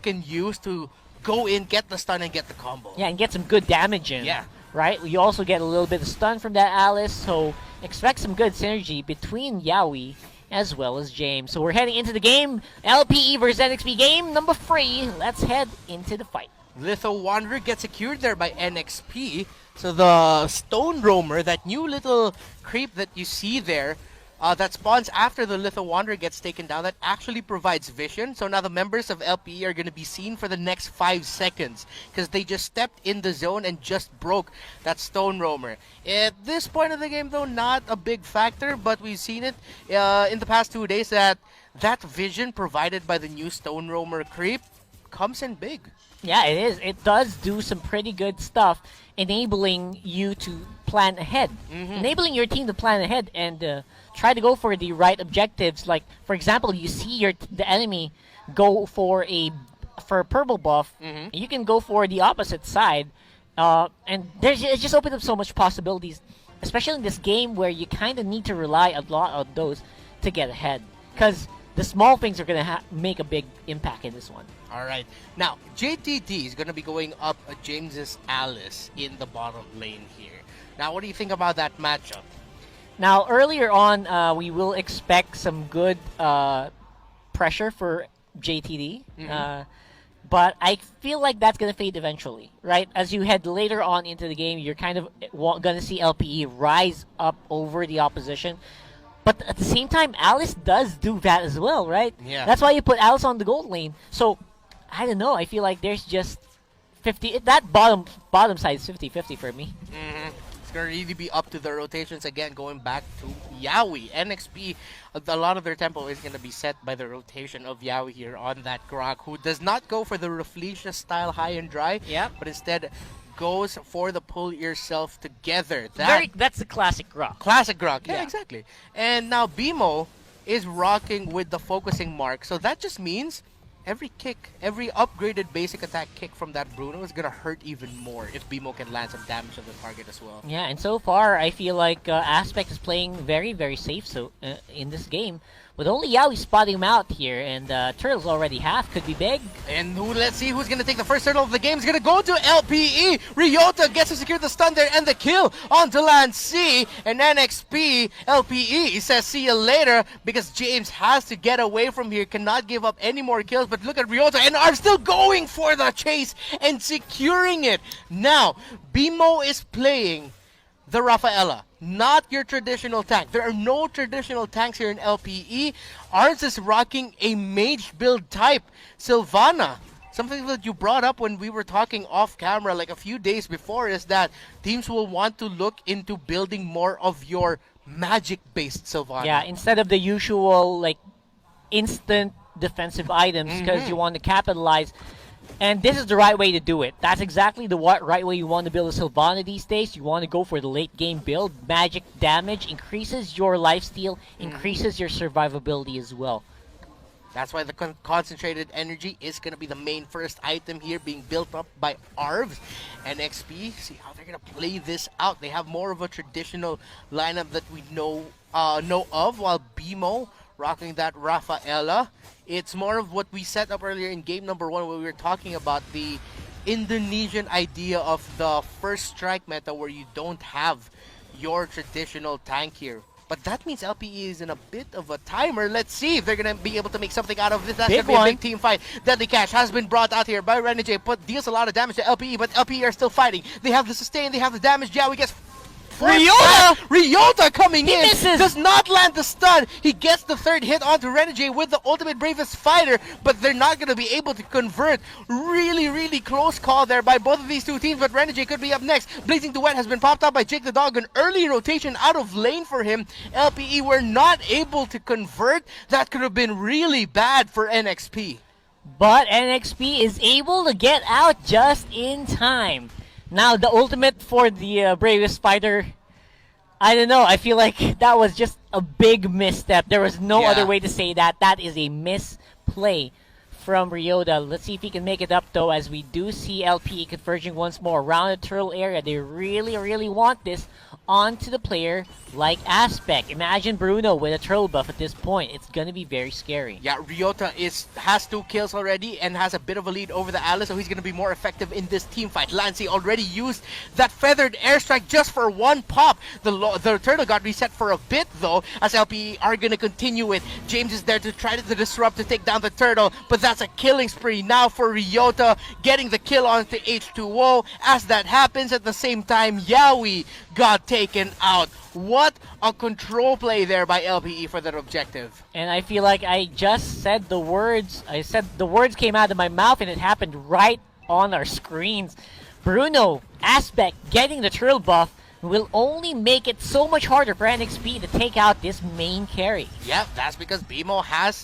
can use to go in, get the stun, and get the combo. Yeah, and get some good damage in. Yeah. Right? You also get a little bit of stun from that Alice, so expect some good synergy between Yaoi as well as James. So we're heading into the game. LPE versus Nxp game number 3. Let's head into the fight. Litho Wanderer gets secured there by NXP. So the Stone Roamer, that new little creep that you see there, that spawns after the Litho Wanderer gets taken down, that actually provides vision. So now the members of LPE are going to be seen for the next 5 seconds because they just stepped in the zone and just broke that Stone Roamer. At this point of the game, though, not a big factor, but we've seen it in the past 2 days that vision provided by the new Stone Roamer creep comes in big. Yeah, it is. It does do some pretty good stuff, enabling you to plan ahead. Enabling your team to plan ahead and try to go for the right objectives. Like, for example, you see the enemy go for a purple buff, you can go for the opposite side, and it just opens up so much possibilities, especially in this game where you kind of need to rely a lot on those to get ahead, because the small things are going to make a big impact in this one. All right. Now, JTT is going to be going up James's Alice in the bottom lane here. Now, what do you think about that matchup? Now, earlier on, we will expect some good pressure for JTD, but I feel like that's going to fade eventually, right? As you head later on into the game, you're kind of going to see LPE rise up over the opposition. But at the same time, Alice does do that as well, right? Yeah. That's why you put Alice on the gold lane. So, I don't know. I feel like there's just 50... That bottom side is 50-50 for me. It's going to really be up to the rotations again, going back to Yaoi. NXP, a lot of their tempo is going to be set by the rotation of Yaoi here on that Grok, who does not go for the Rafflesia style high and dry, but instead goes for the pull yourself together. That's the classic Grok. Classic Grok, yeah, exactly. And now BMO is rocking with the focusing mark, so that just means every kick, every upgraded basic attack kick from that Bruno is going to hurt even more if BMO can land some damage on the target as well. Yeah, and so far, I feel like Aspect is playing very, very safe in this game. With only Yaoi spotting him out here, and Turtles already half, could be big. And let's see who's going to take the first turtle of the game. It's going to go to LPE. Ryota gets to secure the stun there and the kill onto Land C. And NXP, LPE says see you later because James has to get away from here, cannot give up any more kills. But look at Ryota and are still going for the chase and securing it. Now, BMO is playing the Rafaela, not your traditional tank. There are no traditional tanks here in LPE. Ours is rocking a mage build type, Sylvana. Something that you brought up when we were talking off camera like a few days before is that teams will want to look into building more of your magic-based Sylvana. Yeah, instead of the usual like instant defensive items, because you want to capitalize. And this is the right way to do it. That's exactly the right way you want to build a Sylvana these days. You want to go for the late game build. Magic damage increases your lifesteal, increases your survivability as well. That's why the concentrated energy is going to be the main first item here being built up by Arvs. And XP, see how they're going to play this out. They have more of a traditional lineup that we know of, while BMO rocking that Rafaela. It's more of what we set up earlier in game number 1 where we were talking about the Indonesian idea of the first strike meta where you don't have your traditional tank here. But that means LPE is in a bit of a timer. Let's see if they're going to be able to make something out of this. That's going to be a big team fight. Deadly Cash has been brought out here by Renegade, but deals a lot of damage to LPE, but LPE are still fighting. They have the sustain, they have the damage. Yeah, we get Ryota coming in, misses. Does not land the stun. He gets the third hit onto Renegade with the ultimate bravest fighter, but they're not going to be able to convert. Really, really close call there by both of these two teams, but Renegade could be up next. Blazing Duet has been popped up by Jake the Dog. An early rotation out of lane for him. LPE were not able to convert. That could have been really bad for NXP. But NXP is able to get out just in time. Now, the ultimate for the bravest fighter, I don't know. I feel like that was just a big misstep. There was no other way to say that. That is a misplay from Ryota. Let's see if he can make it up, though, as we do see LPE converging once more around the turtle area. They really, really want this onto the player like Aspect. Imagine Bruno with a turtle buff at this point. It's gonna be very scary. Yeah, Ryota has 2 kills already and has a bit of a lead over the Alice, so he's gonna be more effective in this team fight. Lancey already used that feathered airstrike just for 1 pop. The turtle got reset for a bit though, as LPE are gonna continue it. James is there to try to disrupt to take down the turtle, but that's a killing spree now for Ryota, getting the kill onto H2O. As that happens, at the same time, Yaoi got taken out. What a control play there by LPE for that objective. And I feel like I just said the words. I said the words came out of my mouth and it happened right on our screens. Bruno, Aspect getting the turtle buff will only make it so much harder for Nxp to take out this main carry. Yep, that's because BMO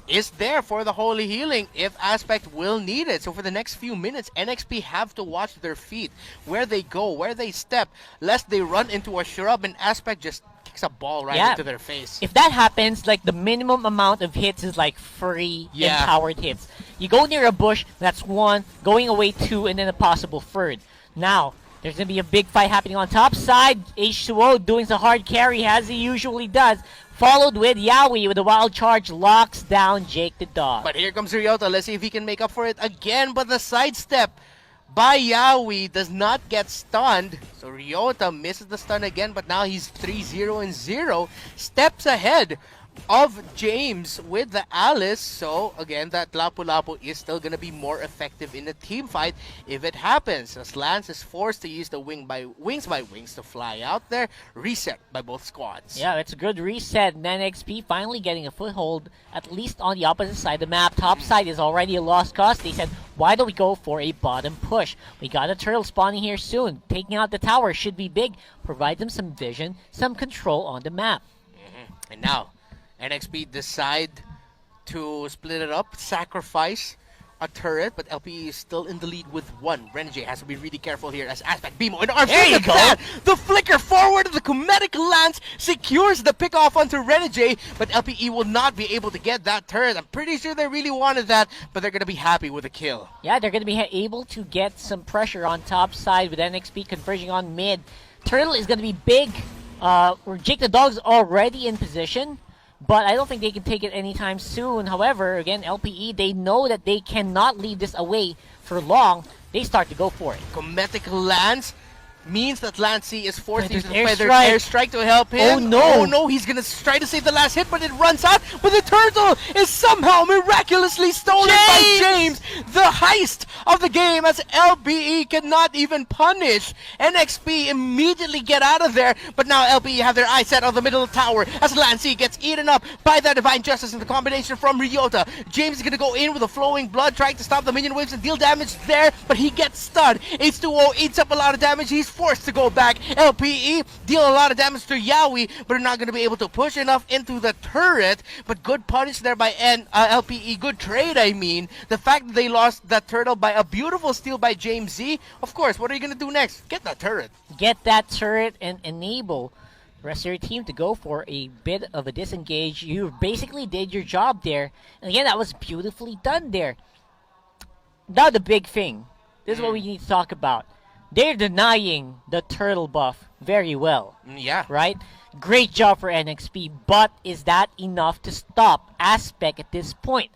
is there for the holy healing if Aspect will need it. So for the next few minutes, NXP have to watch their feet, where they go, where they step, lest they run into a shrub and Aspect just kicks a ball right into their face. If that happens, like the minimum amount of hits is like free empowered hits. You go near a bush, that's 1, going away 2, and then a possible 3rd. Now, there's going to be a big fight happening on top side. H2O doing the hard carry as he usually does. Followed with Yaoi with a wild charge, locks down Jake the dog. But here comes Ryota. Let's see if he can make up for it again. But the sidestep by Yaoi does not get stunned. So Ryota misses the stun again, but now he's 3-0-0. Steps ahead of James with the Alice. So again, that Lapu-Lapu is still gonna be more effective in a team fight if it happens, as Lance is forced to use the wings by wings to fly out there. Reset by both squads. Yeah, it's a good reset. And then NXP finally getting a foothold, at least on the opposite side of the map. Top side is already a lost cause. They said, why don't we go for a bottom push? We got a turtle spawning here soon. Taking out the tower should be big. Provide them some vision, some control on the map. And now NXP decide to split it up, sacrifice a turret, but LPE is still in the lead with 1. Renegade has to be really careful here as Aspect, BMO, and Arms. There you go! The flicker forward of the Comedic Lance secures the pick off onto Renegade, but LPE will not be able to get that turret. I'm pretty sure they really wanted that, but they're going to be happy with the kill. Yeah, they're going to be able to get some pressure on top side with NXP converging on mid. Turtle is going to be big. Jake the Dog's already in position, but I don't think they can take it anytime soon. However, again, LPE, they know that they cannot leave this away for long. They start to go for it. Cometic Lance means that Lancey is forced to use the feathered airstrike. airstrike to help him. Oh no! Oh no, he's gonna try to save the last hit, but it runs out. But the turtle is somehow miraculously stolen by James. The heist of the game, as LPE cannot even punish. NXP immediately get out of there, but now LPE have their eyes set on the middle of the tower as Lancey gets eaten up by that Divine Justice in the combination from Ryota. James is gonna go in with a flowing blood, trying to stop the minion waves and deal damage there, but he gets stunned. H2O eats up a lot of damage. He's forced to go back. LPE deal a lot of damage to Yaoi, but are not going to be able to push enough into the turret. But good punish there by LPE. Good trade, I mean. The fact that they lost that turtle by a beautiful steal by James Z. Of course, what are you going to do next? Get that turret. Get that turret and enable the rest of your team to go for a bit of a disengage. You basically did your job there. And again, that was beautifully done there. Now the big thing. This is what we need to talk about. They're denying the turtle buff very well. Yeah. Right? Great job for NXP, but is that enough to stop Aspect at this point?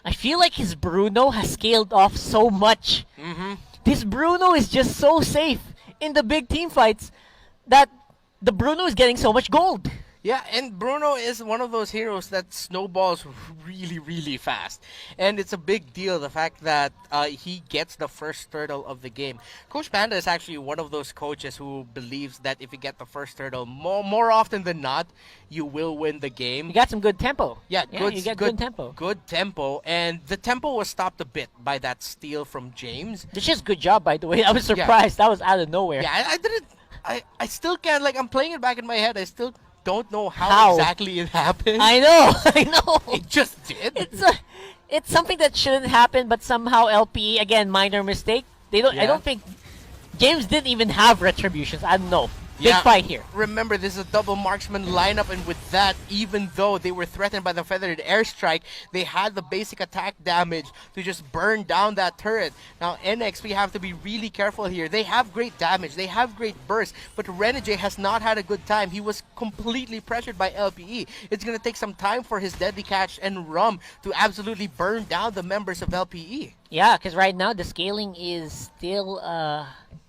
I feel like his Bruno has scaled off so much. This Bruno is just so safe in the big team fights that the Bruno is getting so much gold. Yeah, and Bruno is one of those heroes that snowballs really, really fast. And it's a big deal, the fact that he gets the first turtle of the game. Coach Panda is actually one of those coaches who believes that if you get the first turtle, more often than not, you will win the game. You got some good tempo. Yeah, you get good tempo. Good tempo, and the tempo was stopped a bit by that steal from James. It's just good job, by the way. I was surprised. That was out of nowhere. Yeah, I didn't... I still can't, like, I'm playing it back in my head. I still don't know how exactly it happened. I know. It just did. It's something that shouldn't happen, but somehow LPE, again, minor mistake. They don't. I don't think James didn't even have retributions. I don't know. Big fight here. Remember, this is a double marksman lineup, and with that, even though they were threatened by the feathered airstrike, they had the basic attack damage to just burn down that turret. Now, Nxp have to be really careful here. They have great damage, they have great burst, but Renegade has not had a good time. He was completely pressured by LPE. It's going to take some time for his deadly catch and rum to absolutely burn down the members of LPE. Yeah, because right now the scaling is still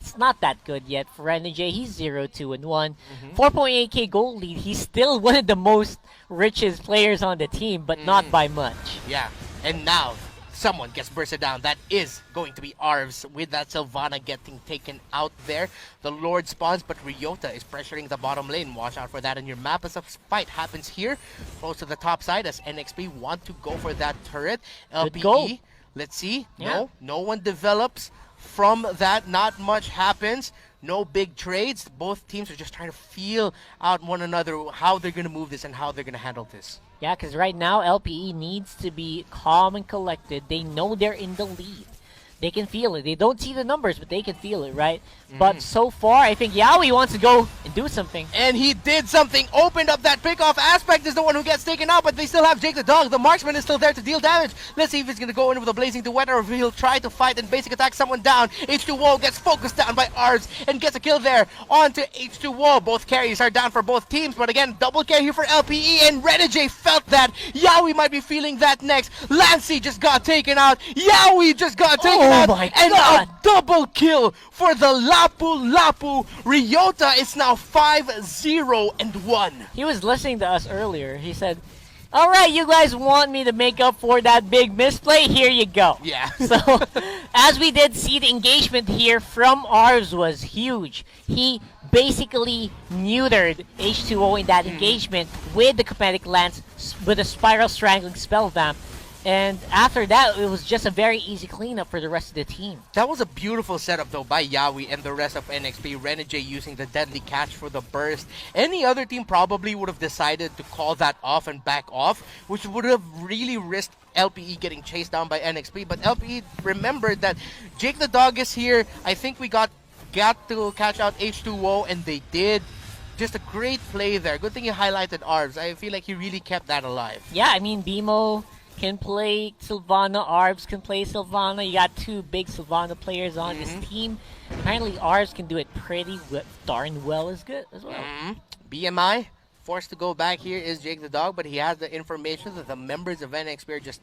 it's not that good yet for Renegade. He's 0-2-1. 4.8k gold lead. He's still one of the most richest players on the team, but not by much. Yeah, and now someone gets bursted down. That is going to be Arvs with that Sylvana getting taken out there. The Lord spawns, but Ryota is pressuring the bottom lane. Watch out for that on your map as a fight happens here. Close to the top side as Nxp want to go for that turret. LPE, let's see. Yeah. No one develops from that. Not much happens. No big trades. Both teams are just trying to feel out one another, how they're going to move this and how they're going to handle this. Yeah, because right now LPE needs to be calm and collected. They know they're in the lead. They can feel it. They don't see the numbers, but they can feel it, right? But so far, I think Yaoi wants to go and do something. And he did something. Opened up that pickoff. Aspect is the one who gets taken out, but they still have Jake the Dog. The marksman is still there to deal damage. Let's see if he's going to go in with a Blazing Duet or if he'll try to fight and basic attack someone down. H2O gets focused down by Arvs and gets a kill there. On to H2O. Both carries are down for both teams, but again, double carry here for LPE, and Renegade felt that. Yaoi might be feeling that next. Lancey just got taken out. Yaoi just got taken out. My and God. a double kill for the Lapu Lapu. Ryota is now 5-0-1. He was listening to us earlier. He said, all right, you guys want me to make up for that big misplay? Here you go. Yeah. So, as we did see, the engagement here from Arvs was huge. He basically neutered H2O in that engagement with the Comedic Lance, with a Spiral Strangling Spell Vamp. And after that, it was just a very easy cleanup for the rest of the team. That was a beautiful setup though by Yaoi and the rest of Nxp. Renegade using the deadly catch for the burst. Any other team probably would have decided to call that off and back off, which would have really risked LPE getting chased down by Nxp. But LPE remembered that Jake the Dog is here. I think we got to catch out H2O, and they did. Just a great play there. Good thing you highlighted Arvs. I feel like he really kept that alive. Yeah, I mean, BMO can play Sylvana, Arvs can play Sylvana. You got two big Sylvana players on this team. Apparently, Arvs can do it pretty darn well as well. BMI, forced to go back here is Jake the Dog, but he has the information that the members of NXP are just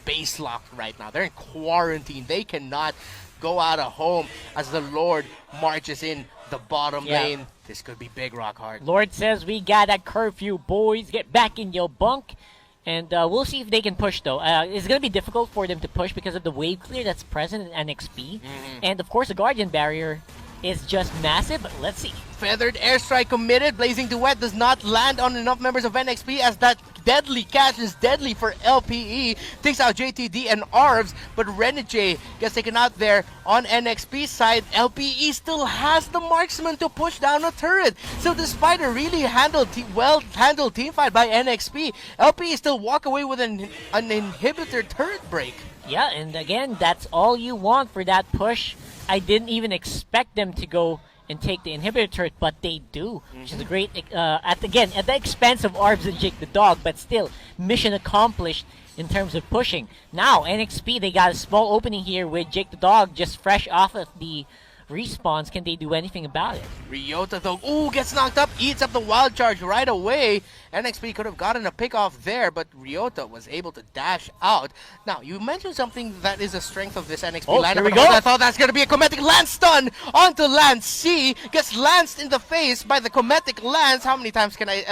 base locked right now. They're in quarantine. They cannot go out of home as the Lord marches in the bottom lane. This could be big, Rock Hard. Lord says, we got a curfew, boys. Get back in your bunk. And we'll see if they can push, though. It's going to be difficult for them to push because of the wave clear that's present in NXP. And, of course, the Guardian Barrier is just massive, but let's see. Feathered Airstrike committed. Blazing Duet does not land on enough members of NXP as that deadly catch is deadly for LPE. Takes out JTD and Arvs, but Renegade gets taken out there on NXP's side. LPE still has the marksman to push down a turret. So despite a really well-handled team fight by NXP, LPE still walk away with an inhibitor turret break. Yeah, and again, that's all you want for that push. I didn't even expect them to go and take the inhibitor turret, but they do, which is a great, at the expense of Arvs and Jake the Dog, but still, mission accomplished in terms of pushing. Now, NXP, they got a small opening here with Jake the Dog just fresh off of the respawns. Can they do anything about it? Ryota though, gets knocked up, eats up the wild charge right away. NXP could have gotten a pick off there, but Ryota was able to dash out. Now, you mentioned something that is a strength of this NXP lineup. Here we go. I thought that's going to be a Cometic Lance stun onto Lance C. Gets lanced in the face by the Cometic Lance. How many times can I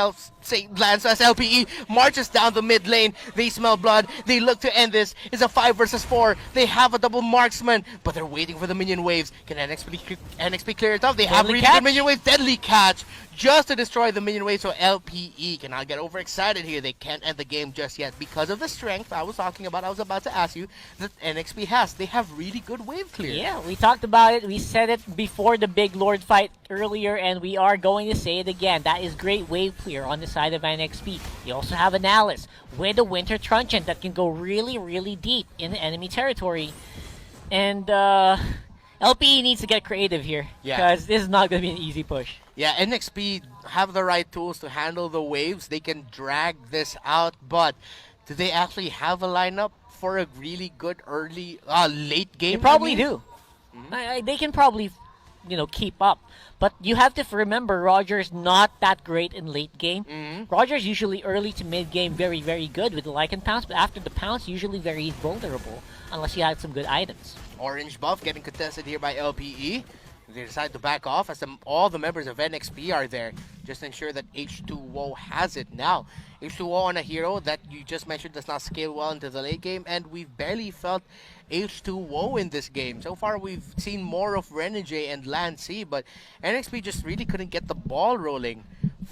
say Lance as LPE marches down the mid lane? They smell blood. They look to end this. It's a 5 versus 4. They have a double marksman, but they're waiting for the minion waves. Can NXP clear it off? They have really good minion wave. Deadly catch just to destroy the minion wave, so LPE cannot get overexcited here. They can't end the game just yet because of the strength I was talking about. I was about to ask you that NXP has. They have really good wave clear. Yeah, we talked about it. We said it before the big Lord fight earlier, and we are going to say it again. That is great wave clear on the side of NXP. You also have an Alice with a Winter Truncheon that can go really, really deep in the enemy territory. And LPE needs to get creative here. Yeah. Because this is not going to be an easy push. Yeah, Nxp have the right tools to handle the waves. They can drag this out, but do they actually have a lineup for a really good late game? They probably I mean? do. They can probably, keep up. But you have to remember, Roger's not that great in late game. Roger's usually early to mid game very, very good with the Lycan pounce, but after the pounce, usually very vulnerable unless you had some good items. Orange buff getting contested here by LPE. They decide to back off as all the members of Nxp are there. Just ensure that H2O has it now. H2O on a hero that you just mentioned does not scale well into the late game, and we've barely felt H2O in this game. So far, we've seen more of Renegade and Lancy, but Nxp just really couldn't get the ball rolling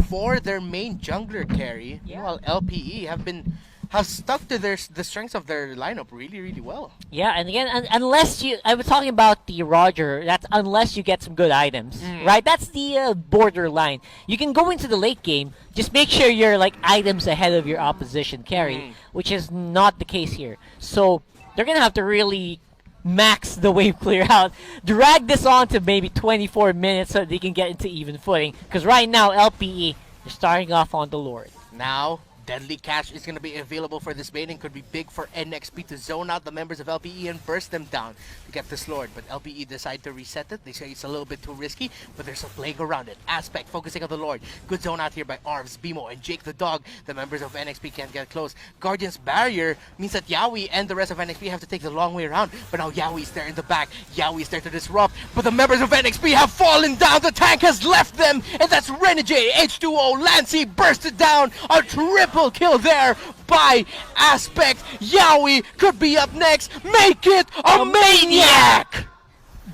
for their main jungler carry. Yeah. While LPE have stuck to the strengths of their lineup really, really well. Yeah, and again, unless I was talking about the Roger, that's unless you get some good items, right? That's the borderline. You can go into the late game, just make sure you're like items ahead of your opposition carry, which is not the case here. So they're gonna have to really max the wave clear out, drag this on to maybe 24 minutes so they can get into even footing. Because right now, LPE, they're starting off on the Lord. Now, Deadly Cash is going to be available for this baiting. Could be big for Nxp to zone out the members of LPE and burst them down to get this Lord. But LPE decide to reset it. They say it's a little bit too risky, but there's a playing around it. Aspect focusing on the Lord. Good zone out here by Arvs, Bimo, and Jake the Dog. The members of Nxp can't get close. Guardian's Barrier means that Yaoi and the rest of Nxp have to take the long way around. But now Yaoi's there in the back. Yaoi's there to disrupt. But the members of Nxp have fallen down. The tank has left them. And that's Renegade, H2O, Lancy bursted down. A triple kill there by Aspect. Yaoi could be up next. Make it a maniac!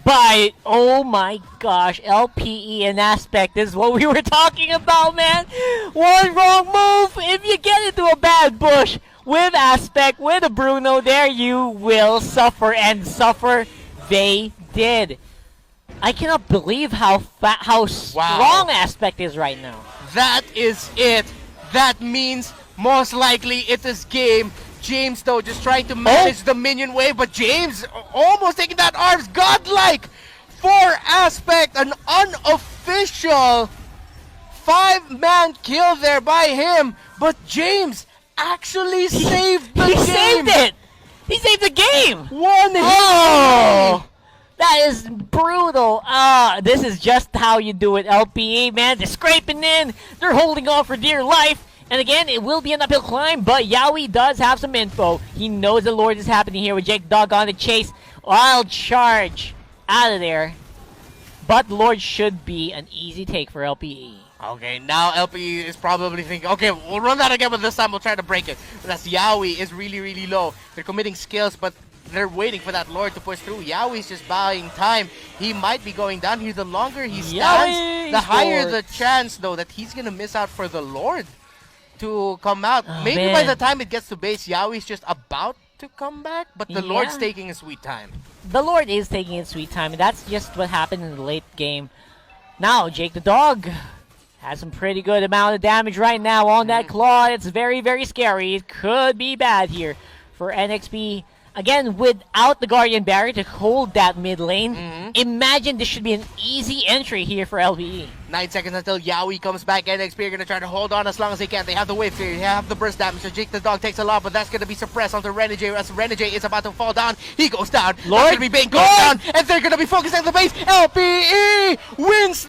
By, oh my gosh, LPE and Aspect is what we were talking about, man. One wrong move, if you get into a bad bush with Aspect, with a Bruno, there you will suffer, and suffer they did. I cannot believe how strong Aspect is right now. That is it. That means most likely it is game. James, though, just trying to manage the minion wave, but James almost taking that arms. Godlike for Aspect. An unofficial 5-man kill there by him, but James actually saved the game. He saved it! He saved the game! One hit! Oh! That is brutal. This is just how you do it, LPE, man. They're scraping in. They're holding on for dear life. And again, it will be an uphill climb, but Yaoi does have some info. He knows the Lord is happening here with Jake Dog on the chase. Wild charge out of there. But the Lord should be an easy take for LPE. Okay, now LPE is probably thinking, okay, we'll run that again, but this time we'll try to break it. But that's Yaoi is really, really low. They're committing skills, but they're waiting for that Lord to push through. Yaoi's just buying time. He might be going down here. The longer he stands, the higher the chance, though, that he's going to miss out for the Lord to come out. Maybe by the time it gets to base, Yaoi's just about to come back, but the Lord's taking his sweet time. The Lord is taking his sweet time, and that's just what happened in the late game. Now, Jake the Dog has some pretty good amount of damage right now on that claw. It's very, very scary. It could be bad here for Nxp. Again, without the Guardian Barrier to hold that mid lane, imagine this should be an easy entry here for LPE. 9 seconds until Yaoi comes back. Nxp are going to try to hold on as long as they can. They have the wave clear. They have the burst damage. So Jake the Dog takes a lot, but that's going to be suppressed onto Renegade. As Renegade is about to fall down, he goes down. Lord, Bane goes down, and they're going to be focusing on the base. LPE wins